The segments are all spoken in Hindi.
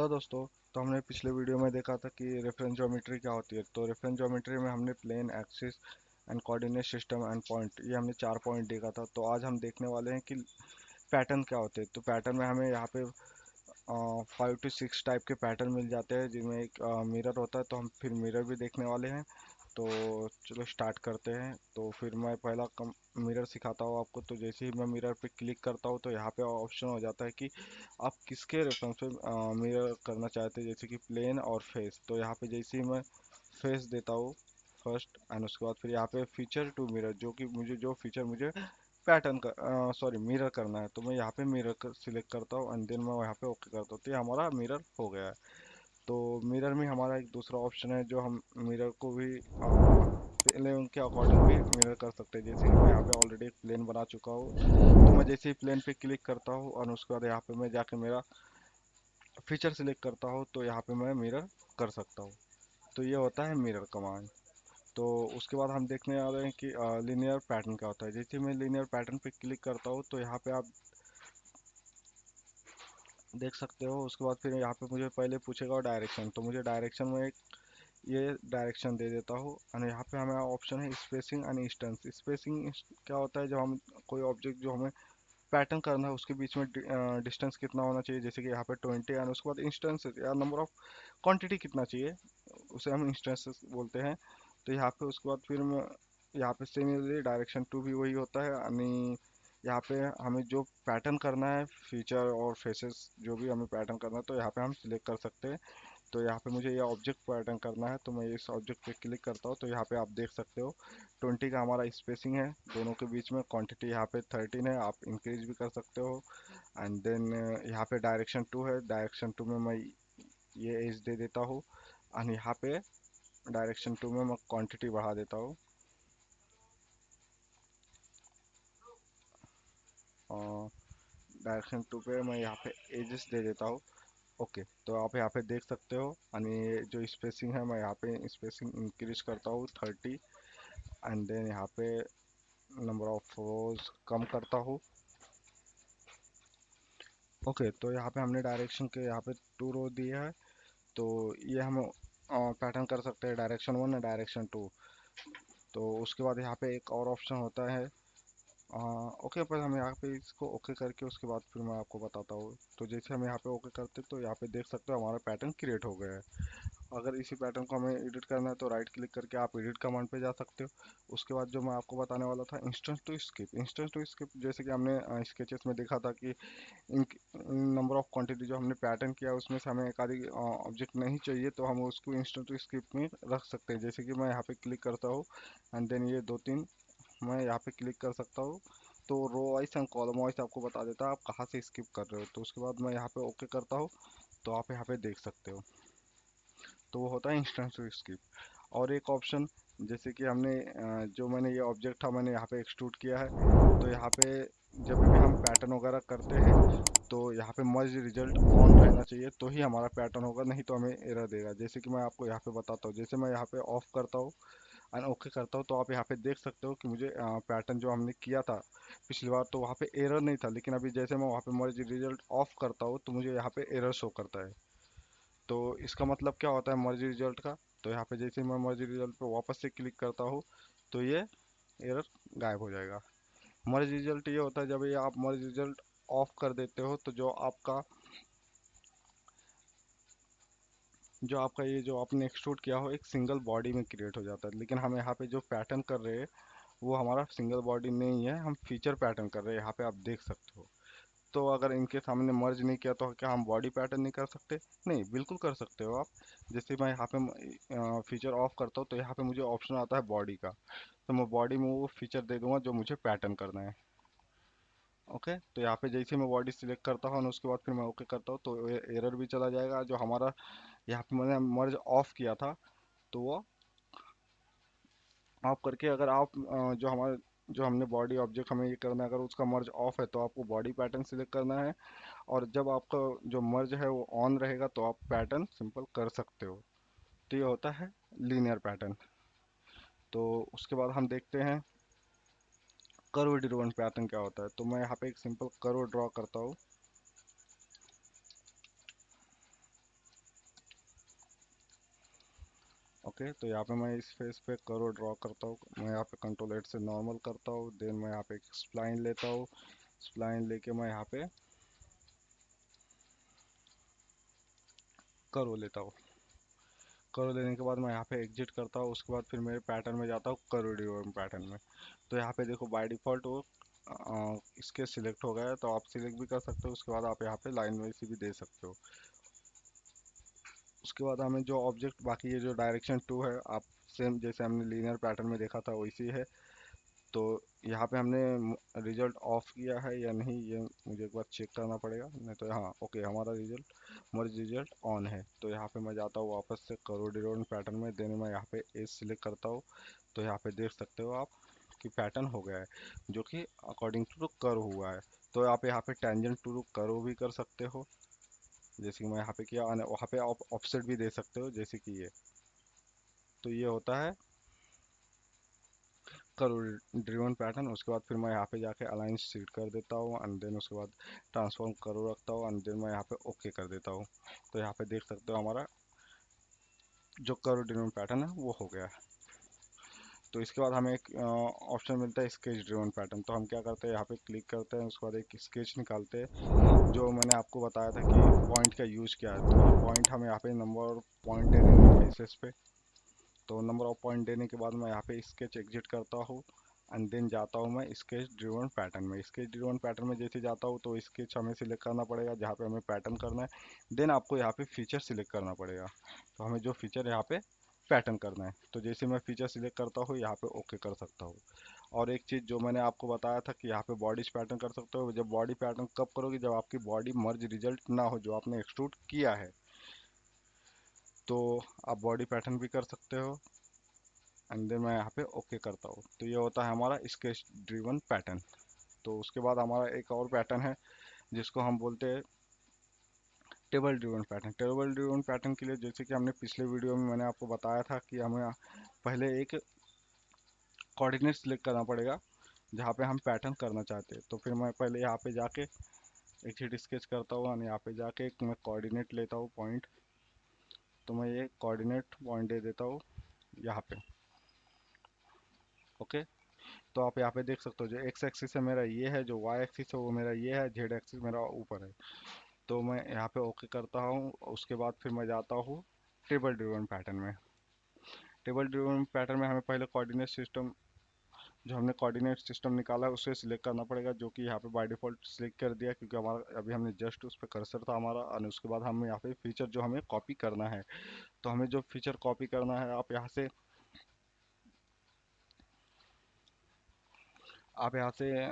हेलो दोस्तों। तो हमने पिछले वीडियो में देखा था कि रेफरेंस ज्योमेट्री क्या होती है। तो रेफरेंस ज्योमेट्री में हमने plane, axis and coordinate system and point, ये हमने 4 पॉइंट देखा था। तो आज हम देखने वाले हैं कि पैटर्न क्या होते हैं। तो पैटर्न में हमें यहाँ पे 5 to 6 टाइप के पैटर्न मिल जाते हैं, जिनमें एक मिरर होता है। तो हम फिर मिरर भी देखने वाले हैं। तो चलो स्टार्ट करते हैं। तो फिर मैं पहला मिरर सिखाता हूँ आपको। तो जैसे ही मैं मिरर पे क्लिक करता हूँ तो यहाँ पे ऑप्शन हो जाता है कि आप किसके रेफरेंस पे मिरर करना चाहते हैं, जैसे कि प्लेन और फेस। तो यहाँ पे जैसे ही मैं फेस देता हूँ फर्स्ट, एंड उसके बाद फिर यहाँ पे फीचर टू मिरर, जो कि मुझे जो फीचर मुझे पैटर्न का सॉरी मिरर करना है, तो मैं यहाँ पे मिरर सिलेक्ट करता हूँ एंड देन मैं यहाँ पे ओके करता हूँ। तो ये हमारा मिरर हो गया है। तो मिरर में हमारा एक दूसरा ऑप्शन है, जो हम मिरर को भी प्लेन के अकॉर्डिंग भी मिरर कर सकते हैं। जैसे कि मैं यहाँ पे ऑलरेडी एक प्लेन बना चुका हूँ, तो मैं जैसे ही प्लेन पे क्लिक करता हूँ और उसके बाद यहाँ पे मैं जाके मेरा फीचर सिलेक्ट करता हूँ, तो यहाँ पे मैं मिरर कर सकता हूँ। तो ये होता है मिरर कमांड। तो उसके बाद हम देखने वाले हैं कि लीनियर पैटर्न क्या होता है। जैसे मैं लीनियर पैटर्न पे क्लिक करता हूँ तो यहाँ पे आप देख सकते हो। उसके बाद फिर यहाँ पे मुझे पहले पूछेगा डायरेक्शन, तो मुझे डायरेक्शन में एक ये डायरेक्शन दे देता हूँ। और यहाँ पे हमें ऑप्शन है स्पेसिंग एंड डिस्टेंस। स्पेसिंग क्या होता है, जब हम कोई ऑब्जेक्ट जो हमें पैटर्न करना है उसके बीच में डिस्टेंस कितना होना चाहिए, जैसे कि यहाँ पे 20, एंड उसके बाद इंस्टेंस या नंबर ऑफ क्वांटिटी कितना चाहिए, उसे हम इंस्टेंसेस बोलते हैं। तो यहाँ पे उसके बाद फिर यहाँ पे सिमिलरली डायरेक्शन टू भी वही होता है। यानी यहाँ पे हमें जो पैटर्न करना है, फीचर और फेसेस जो भी हमें पैटर्न करना है, तो यहाँ पे हम सिलेक्ट कर सकते हैं। तो यहाँ पे मुझे ये ऑब्जेक्ट पैटर्न करना है, तो मैं इस ऑब्जेक्ट पे क्लिक करता हूँ। तो यहाँ पे आप देख सकते हो 20 का हमारा स्पेसिंग है दोनों के बीच में। क्वांटिटी यहाँ पे 13 है, आप इंक्रीज भी कर सकते हो। एंड देन यहाँ पे डायरेक्शन टू है। डायरेक्शन टू में मैं ये एज दे देता हूँ। एंड यहाँ पे डायरेक्शन टू में मैं क्वांटिटी बढ़ा देता हूँ। डायरेक्शन टू पे मैं यहाँ पे एजेस दे देता हूँ। ओके, तो आप यहाँ पे देख सकते हो। यानी जो स्पेसिंग है, मैं यहाँ पे स्पेसिंग इंक्रीज करता हूँ 30। एंड देन यहाँ पे नंबर ऑफ रोज कम करता हूँ। ओके, तो यहाँ पे हमने डायरेक्शन के यहाँ पे 2 रो दिए है। तो ये हम पैटर्न कर सकते हैं डायरेक्शन 1 और डायरेक्शन 2। तो उसके बाद यहाँ पे एक और ऑप्शन होता है। ओके, पर हम यहाँ पे इसको ओके करके उसके बाद फिर मैं आपको बताता हूँ। तो जैसे हम यहाँ पे ओके करते तो यहाँ पे देख सकते हो हमारा पैटर्न क्रिएट हो गया है। अगर इसी पैटर्न को हमें एडिट करना है तो राइट क्लिक करके आप एडिट कमांड पे जा सकते हो। उसके बाद जो मैं आपको बताने वाला था, इंस्टेंस टू स्किप, जैसे कि हमने स्केचेस में देखा था कि नंबर ऑफ क्वांटिटी जो हमने पैटर्न किया उसमें से हमें एक आधी ऑब्जेक्ट नहीं चाहिए, तो हम उसको इंस्टेंट टू स्किप में रख सकते हैं। जैसे कि मैं यहाँ पे क्लिक करता हूँ एंड देन ये 2 3 मैं यहाँ पे क्लिक कर सकता हूँ। तो row wise and column wise आपको बता देता है आप कहाँ से स्किप कर रहे हो। तो उसके बाद मैं यहाँ पे ओके करता हूँ, तो आप यहाँ पे देख सकते हो। तो वो होता है इंस्टेंस टू स्किप। और एक ऑप्शन, जैसे कि हमने जो मैंने ये ऑब्जेक्ट था मैंने यहाँ पे एक्सट्रूड किया है। तो यहाँ पे जब भी हम पैटर्न वगैरह करते हैं तो यहाँ पे मर्ज रिजल्ट ऑन रहना चाहिए, तो ही हमारा पैटर्न होगा, नहीं तो हमें एरर देगा। जैसे कि मैं आपको यहाँ पे बताता हूँ। जैसे मैं यहाँ पे ऑफ करता हूँ एंड ओके करता हूँ, तो आप यहाँ पे देख सकते हो कि मुझे पैटर्न जो हमने किया था पिछली बार, तो वहाँ पे एरर नहीं था। लेकिन अभी जैसे मैं वहाँ पे मर्ज रिजल्ट ऑफ करता हूँ तो मुझे यहाँ पे एरर शो करता है। तो इसका मतलब क्या होता है मर्ज रिजल्ट का। तो यहाँ पे जैसे मैं मर्ज रिजल्ट पे वापस से क्लिक करता हूँ तो ये एरर गायब हो जाएगा। मर्ज रिजल्ट ये होता है जब ये आप मर्ज रिजल्ट ऑफ कर देते हो, तो जो आपका ये जो आपने एक्सट्रूड किया हो एक सिंगल बॉडी में क्रिएट हो जाता है। लेकिन हम यहाँ पे जो पैटर्न कर रहे हैं वो हमारा सिंगल बॉडी नहीं है, हम फीचर पैटर्न कर रहे हैं। यहाँ पे आप देख सकते हो। तो अगर इनके सामने मर्ज नहीं किया तो क्या हम बॉडी पैटर्न नहीं कर सकते? नहीं, बिल्कुल कर सकते हो आप। जैसे मैं यहाँ पे फीचर ऑफ करता हूँ तो यहाँ पे मुझे ऑप्शन आता है बॉडी का, तो मैं बॉडी में वो फीचर दे दूंगा जो मुझे पैटर्न करना है। ओके, तो यहाँ पे जैसे मैं बॉडी सिलेक्ट करता हूँ और उसके बाद फिर मैं ओके करता हूँ तो एरर भी चला जाएगा। जो हमारा यहाँ पे मैंने मर्ज ऑफ किया था तो वो ऑफ करके, अगर आप जो हमारे जो हमने बॉडी ऑब्जेक्ट हमें ये करना है, अगर उसका मर्ज ऑफ है तो आपको बॉडी पैटर्न सिलेक्ट करना है। और जब आपका जो मर्ज है वो ऑन रहेगा तो आप पैटर्न सिंपल कर सकते हो। तो ये होता है लीनियर पैटर्न। तो उसके बाद हम देखते हैं कर्व ड्रिवन पैटर्न क्या होता है। तो मैं यहाँ पे एक सिंपल कर्व ड्रॉ करता हूँ। ओके, तो यहाँ पे मैं इस फेस पे करो ड्रॉ करता हूँ। मैं यहाँ पे कंट्रोल एट से नॉर्मल करता हूँ, देन मैं यहाँ पे एक स्प्लाइन लेता हूँ। स्प्लाइन लेके मैं यहाँ पे करो लेता हूँ। करो लेने के बाद मैं यहाँ पे एग्जिट करता हूँ। उसके बाद फिर मेरे पैटर्न में जाता हूँ, करो ड्रिवन पैटर्न में। तो यहाँ पे देखो बाय डिफ़ॉल्ट वो इसके सिलेक्ट हो गया है, तो आप सिलेक्ट भी कर सकते हो। उसके बाद आप यहाँ पे लाइन वैसी भी दे सकते हो। उसके बाद हमें जो ऑब्जेक्ट बाकी ये जो डायरेक्शन टू है, आप सेम जैसे हमने लीनियर पैटर्न में देखा था वैसी है। तो यहाँ पे हमने रिजल्ट ऑफ किया है या नहीं, ये मुझे एक बार चेक करना पड़ेगा। नहीं तो हाँ ओके, हमारा रिजल्ट मर्ज रिजल्ट ऑन है। तो यहाँ पे मैं जाता हूँ वापस से करो डिरोन पैटर्न में, देन मैं यहाँ पे एज सिलेक्ट करता हूँ। तो यहाँ पे देख सकते हो आप कि पैटर्न हो गया है, जो कि अकॉर्डिंग टू कर्व हुआ है। तो आप यहाँ पे टेंजेंट टू कर्व भी कर सकते हो, जैसे कि मैं यहाँ पे किया। वहाँ पे आप ऑफसेट भी दे सकते हो, जैसे कि ये। तो ये होता है करो ड्रिवन पैटर्न। उसके बाद फिर मैं यहाँ पे जाके अलाइन सीट कर देता हूँ, एंड देन उसके बाद ट्रांसफॉर्म करो रखता हूँ, एंड देन मैं यहाँ पे ओके कर देता हूँ। तो यहाँ पे देख सकते हो हमारा जो करो ड्रिवन पैटर्न है वो हो गया है। तो इसके बाद हमें एक ऑप्शन मिलता है स्केच ड्रिवन पैटर्न। तो हम क्या करते हैं, यहाँ पे क्लिक करते हैं, उसके बाद एक स्केच निकालते हैं। जो मैंने आपको बताया था कि पॉइंट का यूज क्या है, तो ये पॉइंट हम यहाँ पे नंबर पॉइंट दे देंगे फेसेस पे। तो नंबर ऑफ पॉइंट देने के बाद मैं यहाँ पे स्केच एग्जिट करता हूँ, एंड देन जाता हूँ मैं स्केच ड्रिवन पैटर्न में। स्केच ड्रिवन पैटर्न में जैसे जाता हूँ तो स्केच हमें सिलेक्ट करना पड़ेगा जहाँ पे हमें पैटर्न करना है। देन आपको यहाँ पे फीचर सिलेक्ट करना पड़ेगा, तो हमें जो फीचर यहाँ पे पैटर्न करना है। तो जैसे मैं फीचर सिलेक्ट करता हूँ, यहाँ पे ओके कर सकता हूँ। और एक चीज़ जो मैंने आपको बताया था कि यहाँ पे बॉडी पैटर्न कर सकते हो। जब बॉडी पैटर्न कब करोगे, जब आपकी बॉडी मर्ज रिजल्ट ना हो, जो आपने एक्सट्रूड किया है, तो आप बॉडी पैटर्न भी कर सकते हो। एंड देन मैं यहाँ पे ओके करता हूँ। तो ये होता है हमारा स्केच ड्रिवन पैटर्न। तो उसके बाद हमारा एक और पैटर्न है जिसको हम बोलते हैं table driven pattern. Table driven pattern के लिए जैसे कि हमने पिछले वीडियो में मैंने आपको बताया था कि हमें पहले एक कोऑर्डिनेट सिलेक्ट करना पड़ेगा जहाँ पे हम पैटर्न करना चाहते हैं। तो फिर मैं पहले यहाँ पे जाके एक शीट स्केच करता हूँ, और यहाँ पे जाके एक मैं कोऑर्डिनेट लेता हूँ पॉइंट। तो मैं ये कोऑर्डिनेट पॉइंट दे देता हूँ यहाँ पे। ओके, तो आप यहाँ पे देख सकते हो जो एक्स एक्सिस है मेरा ये है, जो वाई एक्सिस है वो मेरा ये है, जेड एक्सिस मेरा ऊपर है। तो मैं यहाँ पे ओके करता हूँ। उसके बाद फिर मैं जाता हूँ टेबल ड्रिवन पैटर्न में। टेबल ड्रिवन पैटर्न में हमें पहले कोऑर्डिनेट सिस्टम, जो हमने कोऑर्डिनेट सिस्टम निकाला है उसे सिलेक्ट करना पड़ेगा, जो कि यहाँ पे बाय डिफॉल्ट सिलेक्ट कर दिया क्योंकि हमारा अभी हमने जस्ट उस पर कर्सर था हमारा। और उसके बाद हम यहाँ पे फीचर जो हमें कॉपी करना है, तो हमें जो फीचर कॉपी करना है, आप यहाँ से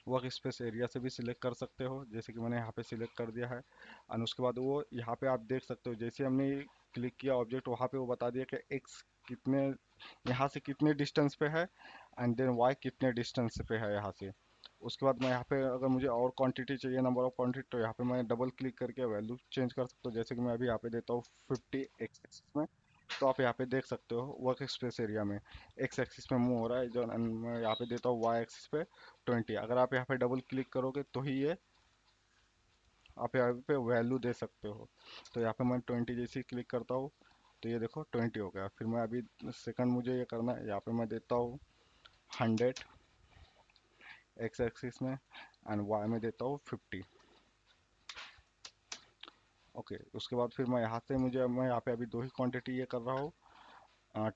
वर्क स्पेस एरिया से भी सिलेक्ट कर सकते हो, जैसे कि मैंने यहाँ पे सिलेक्ट कर दिया है। और उसके बाद वो यहाँ पे आप देख सकते हो जैसे हमने क्लिक किया ऑब्जेक्ट, वहाँ पे वो बता दिया कि एक्स कितने, यहाँ से कितने डिस्टेंस पे है, एंड देन वाई कितने डिस्टेंस पे है यहाँ से। उसके बाद मैं यहाँ पे अगर मुझे और क्वांटिटी चाहिए, नंबर ऑफ क्वांटिटी, तो यहाँ पे मैं डबल क्लिक करके वैल्यू चेंज कर सकता हूँ। जैसे कि मैं अभी यहाँ पे देता हूँ 50 एक्स में। तो आप यहाँ पे देख सकते हो वर्क स्पेस एरिया में एक्स एक्सिस में मूव हो रहा है, जो मैं यहाँ पे देता हूँ वाई एक्सिस पे 20। अगर आप यहाँ पे डबल क्लिक करोगे तो ही ये आप यहाँ पे वैल्यू दे सकते हो। तो यहाँ पे मैं 20 जैसे क्लिक करता हूँ, तो ये देखो 20 हो गया। फिर मैं अभी सेकंड मुझे ये करना है, यहाँ पे मैं देता हूँ 100 एक्स एक्सिस में, एंड वाई में देता हूँ 50। ओके, उसके बाद फिर मैं यहाँ पे अभी दो ही क्वांटिटी ये कर रहा हूँ।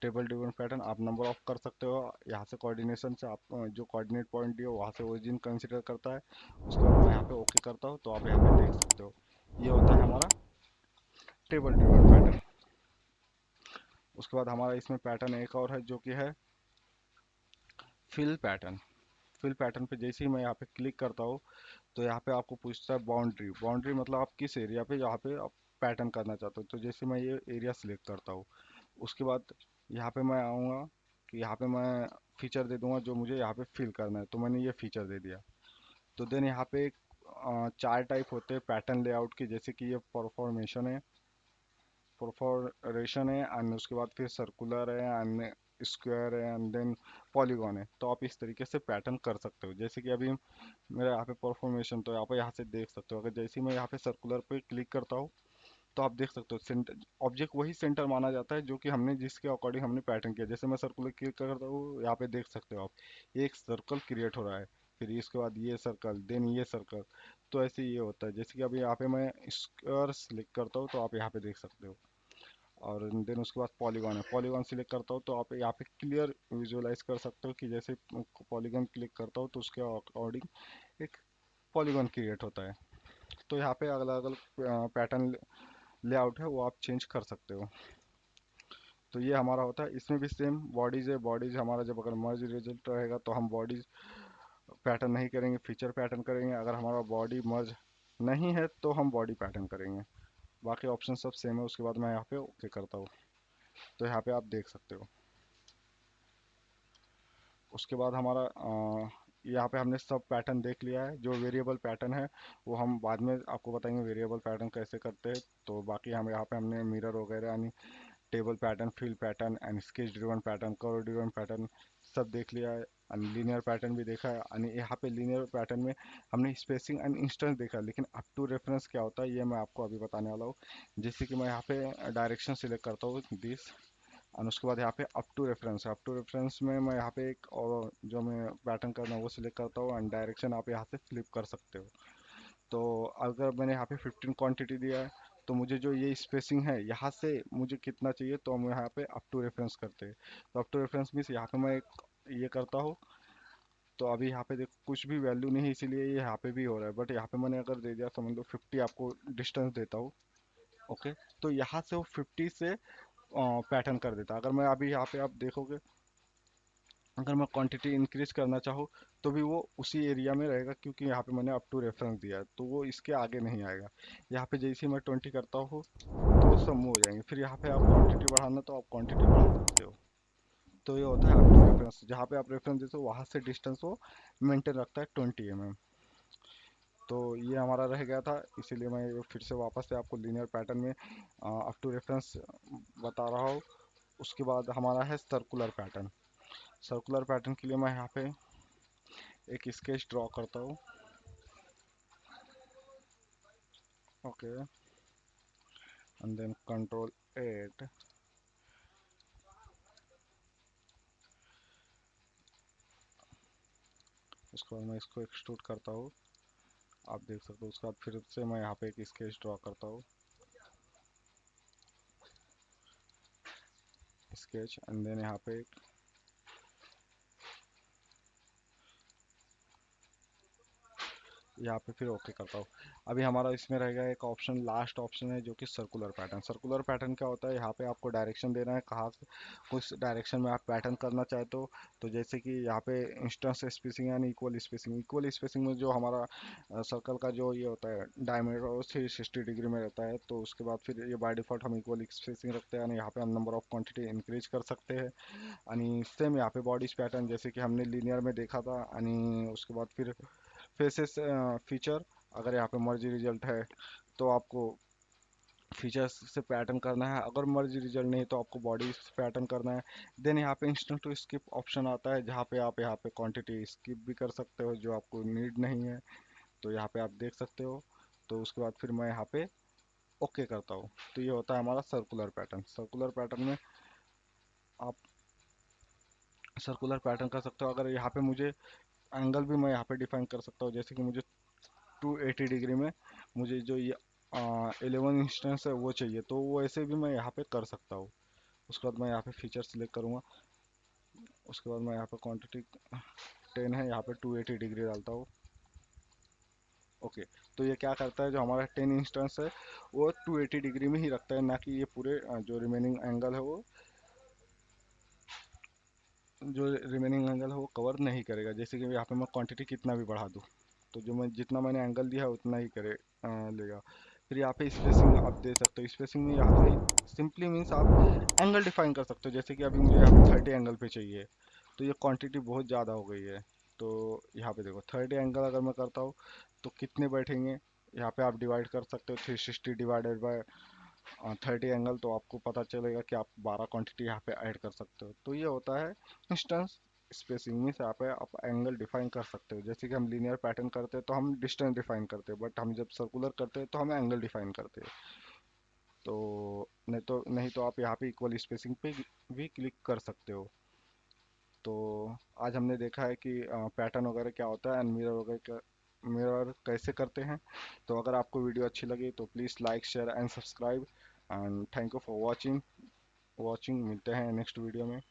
टेबल ड्रिवन पैटर्न आप नंबर ऑफ कर सकते हो यहाँ से, कोऑर्डिनेशन से आप जो कोऑर्डिनेट पॉइंट दिए वहाँ से ओरिजिन कंसिडर करता है। उसके बाद मैं यहाँ पे ओके करता हूँ, तो आप यहाँ पे देख सकते हो ये होता है हमारा टेबल ड्रिवन पैटर्न। उसके बाद हमारा इसमें पैटर्न एक और है जो कि है फिल पैटर्न। फिल पैटर्न पे जैसे ही मैं यहाँ पे क्लिक करता हूँ, तो यहाँ पे आपको पूछता है बाउंड्री। बाउंड्री मतलब आप किस एरिया पे यहाँ पे आप पैटर्न करना चाहते हो। तो जैसे मैं ये एरिया सिलेक्ट करता हूँ, उसके बाद यहाँ पे मैं आऊँगा कि यहाँ पे मैं फीचर दे दूंगा जो मुझे यहाँ पे फिल करना है। तो मैंने ये फीचर दे दिया। तो देन यहाँ पे चार टाइप होते हैं पैटर्न लेआउट के, जैसे कि ये परफोरेशन है, एंड उसके बाद फिर सर्कुलर है, एंड स्क्वायर है, एंड देन पॉलीगॉन है। तो आप इस तरीके से पैटर्न कर सकते हो। जैसे कि अभी मेरा यहाँ पे परफॉर्मेशन, तो आप यहाँ से देख सकते हो। अगर जैसे ही मैं यहाँ पे सर्कुलर पे क्लिक करता हूँ, तो आप देख सकते हो सेंटर, ऑब्जेक्ट वही सेंटर माना जाता है जो कि हमने जिसके अकॉर्डिंग हमने पैटर्न किया। जैसे मैं सर्कुलर क्लिक करता हूँ, यहाँ पे देख सकते हो आप एक सर्कल क्रिएट हो रहा है, फिर इसके बाद ये सर्कल, देन ये सर्कल। तो ऐसे ये होता है। जैसे कि अभी यहाँ पे मैं स्क्वायर सिलेक्ट करता हूँ तो आप यहाँ पे देख सकते हो। और देन उसके बाद पॉलीगॉन है, पॉलीगॉन सिलेक्ट करता हूँ तो आप यहाँ पे क्लियर विजुअलाइज कर सकते हो कि जैसे पॉलीगॉन क्लिक करता हूँ तो उसके अकॉर्डिंग एक पॉलीगॉन क्रिएट होता है। तो यहाँ पे अलग अलग पैटर्न लेआउट है वो आप चेंज कर सकते हो। तो ये हमारा होता है। इसमें भी सेम बॉडीज है, बॉडीज हमारा जब अगर मर्ज रिजल्ट रहेगा तो हम बॉडीज पैटर्न नहीं करेंगे, फीचर पैटर्न करेंगे। अगर हमारा बॉडी मर्ज नहीं है तो हम बॉडी पैटर्न करेंगे। बाकी ऑप्शन सब सेम है। उसके बाद मैं यहाँ पे ओके करता हूँ, तो यहाँ पे आप देख सकते हो। उसके बाद हमारा यहाँ पे हमने सब पैटर्न देख लिया है। जो वेरिएबल पैटर्न है वो हम बाद में आपको बताएंगे वेरिएबल पैटर्न कैसे करते हैं। तो बाकी हम यहाँ पे हमने मिरर वगैरह यानी table pattern, fill pattern and sketch driven pattern, curve driven pattern सब देख लिया है। और लीनियर पैटर्न भी देखा है। और यहाँ पे लीनियर पैटर्न में हमने स्पेसिंग एंड इंस्टेंस देखा, लेकिन अप टू रेफरेंस क्या होता है ये मैं आपको अभी बताने वाला हूँ। जैसे कि मैं यहाँ पे डायरेक्शन सिलेक्ट करता हूँ दिस, और उसके बाद यहाँ पे अप टू रेफरेंस है। अप टू रेफरेंस में मैं यहाँ पे एक और जो मैं पैटर्न करना है वो सिलेक्ट करता हूँ, एंड डायरेक्शन आप यहाँ से फ्लिप कर सकते हो। तो अगर मैंने यहाँ पे 15 क्वांटिटी दिया है तो मुझे जो ये स्पेसिंग है यहाँ से मुझे कितना चाहिए, तो हम यहाँ पे अप टू रेफरेंस करते हैं। तो अप टू रेफरेंस मीन्स यहाँ पे मैं एक ये करता हूँ। तो अभी यहाँ पे देखो कुछ भी वैल्यू नहीं है, इसीलिए ये यहाँ पे भी हो रहा है। बट यहाँ पे मैंने अगर दे दिया समझ लो 50 आपको डिस्टेंस देता हूँ, ओके, तो यहाँ से वो 50 से पैटर्न कर देता है। अगर मैं अभी यहाँ पे आप देखोगे, अगर मैं क्वांटिटी इंक्रीज करना चाहूँ तो भी वो उसी एरिया में रहेगा, क्योंकि यहाँ पे मैंने अप टू रेफरेंस दिया है तो वो इसके आगे नहीं आएगा। यहाँ पे जैसे ही मैं 20 करता हूँ तो वो सब मूव हो जाएंगे। फिर यहाँ पे आप क्वांटिटी बढ़ाना तो आप क्वांटिटी बढ़ा सकते हो। तो ये होता है अप टू रेफरेंस। जहाँ पे आप रेफरेंस देते हो वहाँ से डिस्टेंस वो मेंटेन रखता है 20 mm। तो ये हमारा रह गया था, इसीलिए मैं ये फिर से वापस से आपको लीनियर पैटर्न में अप टू रेफरेंस बता रहा हूँ। उसके बाद हमारा है सर्कुलर पैटर्न। सर्कुलर पैटर्न के लिए मैं यहाँ पे एक स्केच ड्रॉ करता हूँ, ओके, एंड देन कंट्रोल 8। उसके बाद मैं इसको एक्सट्रूड करता हूँ, आप देख सकते हो। उसके बाद फिर से मैं यहाँ पे एक स्केच ड्रॉ करता हूँ, स्केच, एंड देन यहाँ पे यहाँ पे फिर ओके करता हूँ। अभी हमारा इसमें रहेगा एक ऑप्शन, लास्ट ऑप्शन है जो कि सर्कुलर पैटर्न। सर्कुलर पैटर्न क्या होता है, यहाँ पे आपको डायरेक्शन देना है कहाँ से उस डायरेक्शन में आप पैटर्न करना चाहते हो। तो जैसे कि यहाँ पे इंस्टेंस स्पेसिंग यानी इक्वल स्पेसिंग, इक्वल स्पेसिंग में जो हमारा सर्कल का जो ये होता है डायमीटर वो 360 डिग्री में रहता है। तो उसके बाद फिर ये बाय डिफॉल्ट हम इक्वल स्पेसिंग रखते हैं, यानी यहाँ पे हम नंबर ऑफ क्वांटिटी इंक्रीज कर सकते हैं। यानी सेम यहाँ पे बॉडीज पैटर्न जैसे कि हमने लीनियर में देखा था। यानी उसके बाद फिर फेसेस फीचर, अगर यहाँ पे मर्ज रिजल्ट है तो आपको फीचर्स से पैटर्न करना है। अगर मर्ज रिजल्ट नहीं तो आपको बॉडी से पैटर्न करना है। देन यहाँ पे इंस्टेंट टू स्किप ऑप्शन आता है, जहाँ पे आप यहाँ पे क्वांटिटी स्किप भी कर सकते हो जो आपको नीड नहीं है। तो यहाँ पे आप देख सकते हो। तो उसके बाद फिर मैं यहाँ पे ओके करता हूँ। तो ये होता है हमारा सर्कुलर पैटर्न। सर्कुलर पैटर्न में आप सर्कुलर पैटर्न कर सकते हो। अगर यहाँ पे मुझे एंगल भी मैं यहाँ पे डिफाइन कर सकता हूँ, जैसे कि मुझे 280 डिग्री में मुझे जो ये 11 इंस्टेंस है वो चाहिए, तो वो ऐसे भी मैं यहाँ पे कर सकता हूँ। उसके बाद मैं यहाँ पे फीचर सिलेक्ट करूँगा। उसके बाद मैं यहाँ पे क्वांटिटी 10 है, यहाँ पे 280 डिग्री डालता हूँ, ओके। तो ये क्या करता है, जो हमारा 10 इंस्टेंस है वो 280 डिग्री में ही रखता है, ना कि ये पूरे जो रिमेनिंग एंगल है वो जो रिमेनिंग एंगल है वो कवर नहीं करेगा। जैसे कि यहाँ पे मैं क्वांटिटी कितना भी बढ़ा दूँ तो जो मैं जितना मैंने एंगल दिया है उतना ही लेगा। फिर यहाँ पे स्पेसिंग आप दे सकते हो। स्पेसिंग में यहाँ पे सिंपली मीन्स आप एंगल डिफाइन कर सकते हो। जैसे कि अभी मुझे यहाँ पे 30 एंगल पे चाहिए, तो ये क्वांटिटी बहुत ज़्यादा हो गई है। तो यहाँ पे देखो 30 एंगल अगर मैं करता हूँ तो कितने बैठेंगे, यहाँ पे आप डिवाइड कर सकते हो 360 डिवाइडेड बाय 30 एंगल, तो आपको पता चलेगा कि आप 12 क्वांटिटी यहाँ पे ऐड कर सकते हो। तो ये होता है इंस्टेंस स्पेसिंग में। से यहाँ पे आप एंगल डिफाइन कर सकते हो। जैसे कि हम लीनियर पैटर्न करते हैं तो हम डिस्टेंस डिफाइन करते हैं, बट हम जब सर्कुलर करते हैं तो हम एंगल डिफाइन करते हैं। तो नहीं तो आप यहाँ पे इक्वल स्पेसिंग पे भी क्लिक कर सकते हो। तो आज हमने देखा है कि पैटर्न वगैरह क्या होता है एंड मिरर वगैरह मिरर कैसे करते हैं। तो अगर आपको वीडियो अच्छी लगी तो please like share and subscribe and thank you for watching. मिलते हैं नेक्स्ट वीडियो में।